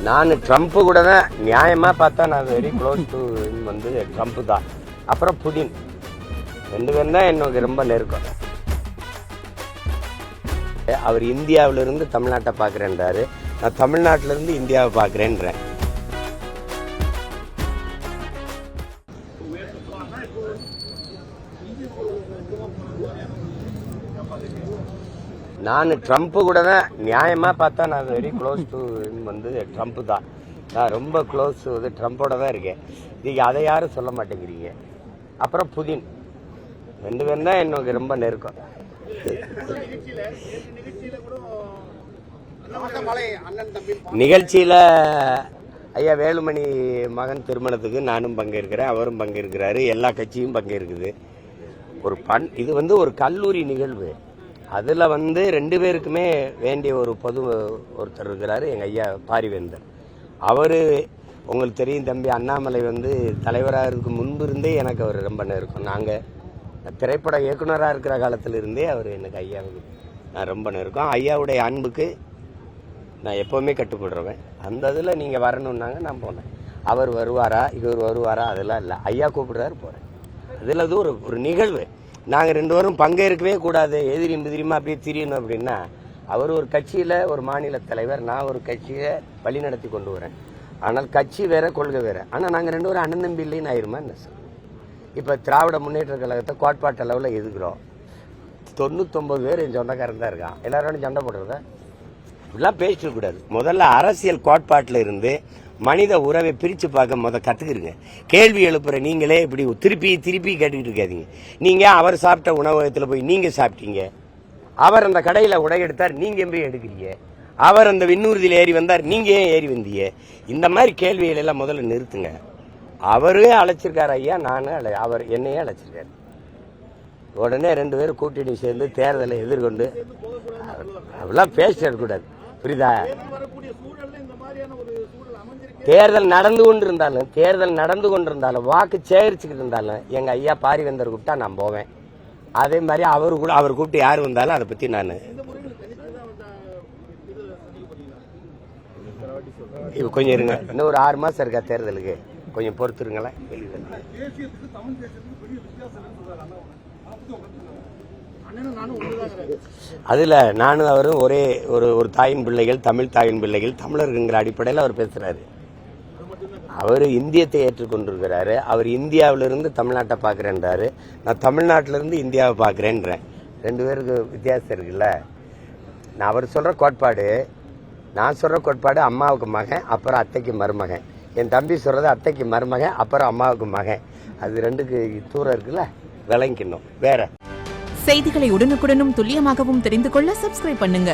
நான் ட்ரம்ப் கூட தான் நியாயமாக பார்த்தா நான் வெரி க்ளோஸ் டு வந்து ட்ரம்ப் தான். அப்புறம் புடின், ரெண்டு பேரும் தான் எனக்கு ரொம்ப நெருக்கம். அவர் இந்தியாவிலிருந்து தமிழ்நாட்டை பார்க்குறேன்றாரு, நான் தமிழ்நாட்டிலிருந்து இந்தியாவை பார்க்குறேன்றேன். நான் ட்ரம்ப் கூட தான் நியாயமாக பார்த்தா நான் வெரி க்ளோஸ் டு வந்து ட்ரம்ப் தான். நான் ரொம்ப க்ளோஸ் வந்து ட்ரம்ப்போட தான் இருக்கேன். நீங்கள் அதை யாரும் சொல்ல மாட்டேங்கிறீங்க. அப்புறம் புதின், ரெண்டு பேரும் தான் எனக்கு ரொம்ப நெருக்கம். நிகழ்ச்சியில் ஐயா வேலுமணி மகன் திருமணத்துக்கு நானும் பங்கேற்கிறேன், அவரும் பங்கேற்கிறாரு, எல்லா கட்சியும் பங்கேற்குது. இது வந்து ஒரு கல்லூரி நிகழ்வு. அதில் வந்து ரெண்டு பேருக்குமே வேண்டிய ஒரு ஒருத்தர் இருக்கிறாரு, எங்கள் ஐயா பாரிவேந்தர். அவர் உங்களுக்கு தெரியும் தம்பி, அண்ணாமலை வந்து தலைவராகிறதுக்கு முன்பு இருந்தே எனக்கு அவர் ரொம்ப நெருக்கம். நாங்கள் திரைப்பட இயக்குனராக இருக்கிற காலத்தில் இருந்தே அவர் எனக்கு ஐயாவுக்கு நான் ரொம்ப நெருக்கம். ஐயாவுடைய அன்புக்கு நான் எப்போவுமே கட்டுப்படுறேன். அந்த இதில் நீங்கள் வரணுன்னாங்க, நான் போனேன். அவர் வருவாரா இவர் வருவாரா அதெல்லாம் இல்லை, ஐயா கூப்பிடுறாரு போகிறேன். அதில் அது ஒரு நிகழ்வு. நாங்கள் ரெண்டு பேரும் பங்கேற்கவே கூடாது, எதிரிமா அப்படியே திரியணும் அப்படின்னா, அவர் ஒரு கட்சியில் ஒரு மாநில தலைவர், நான் ஒரு கட்சியை வழி நடத்தி கொண்டு வரேன். ஆனால் கட்சி வேற, கொள்கை வேற. ஆனால் நாங்கள் ரெண்டு பேரும் அண்ணன் தம்பி இல்லைன்னு ஆயிருமா என்ன சார்? இப்போ திராவிட முன்னேற்ற கழகத்தை கோட்பாட்டு அளவில் எதுக்குறோம். 99 பேர் என் சொந்தக்காரன் தான் இருக்கான். எல்லாரோட சண்டை போடுறத இப்படிலாம் பேசிட்டு கூடாது. முதல்ல அரசியல் கோட்பாட்டில் இருந்து மனித உறவை பிரித்து பார்க்க கற்றுக்குறீங்க. கேள்வி எழுப்புற நீங்களே இப்படி திருப்பி கேட்டுக்கிட்டு இருக்காதீங்க. நீங்கள் அவர் சாப்பிட்ட உணவகத்தில் போய் நீங்கள் சாப்பிட்டீங்க, அவர் அந்த கடையில் உடை எடுத்தார், நீங்கள் போய் எடுக்கிறீங்க, அவர் அந்த விண்ணூர்தியில் ஏறி வந்தார், நீங்கள் ஏன் ஏறி வந்தீங்க? இந்த மாதிரி கேள்விகள் எல்லாம் முதல்ல நிறுத்துங்க. அவரே அழைச்சிருக்காரு ஐயா, அவர் என்னையே அழைச்சிருக்காரு. உடனே ரெண்டு பேரும் கூட்டணி சேர்ந்து தேர்தலை எதிர்கொண்டு அப்படிலாம் பேசக்கூடாது, புரியுதா? தேர்தல் நடந்து கொண்டிருந்தாலும் வாக்கு சேகரிச்சுக்கிட்டு இருந்தாலும் எங்க ஐயா பாரிவேந்தர் கூப்பிட்டா நான் போவேன். அதே மாதிரி அவர் கூப்பிட்டு யார் வந்தாலும் அதை பத்தி நான் கொஞ்சம் இருங்க, இன்னும் ஒரு 6 மாசம் இருக்கா தேர்தலுக்கு, கொஞ்சம் பொறுத்துருங்களேன். அதில் நானும் அவரும் ஒரே ஒரு தாயின் பிள்ளைகள், தமிழ் தாயின் பிள்ளைகள், தமிழர்கள்ங்கிற அடிப்படையில் அவர் பேசுகிறாரு. அவர் இந்தியத்தை ஏற்றுக்கொண்டிருக்கிறாரு. அவர் இந்தியாவிலிருந்து தமிழ்நாட்டை பார்க்குறேன்றாரு, நான் தமிழ்நாட்டிலிருந்து இந்தியாவை பார்க்குறேன்றேன். ரெண்டு பேருக்கு வித்தியாசம் இருக்குல்ல. அவர் சொல்கிற கோட்பாடு, நான் சொல்கிற கோட்பாடு அம்மாவுக்கு மகன், அப்புறம் அத்தைக்கு மருமகன். என் தம்பி சொல்கிறது அத்தைக்கு மருமகன், அப்புறம் அம்மாவுக்கு மகன். அது ரெண்டுக்கு தூரம் இருக்குல்ல, விளங்கிக்கணும். வேற செய்திகளை உடனுக்குடனும் துல்லியமாகவும் தெரிந்து கொள்ள சப்ஸ்கிரைப் பண்ணுங்க.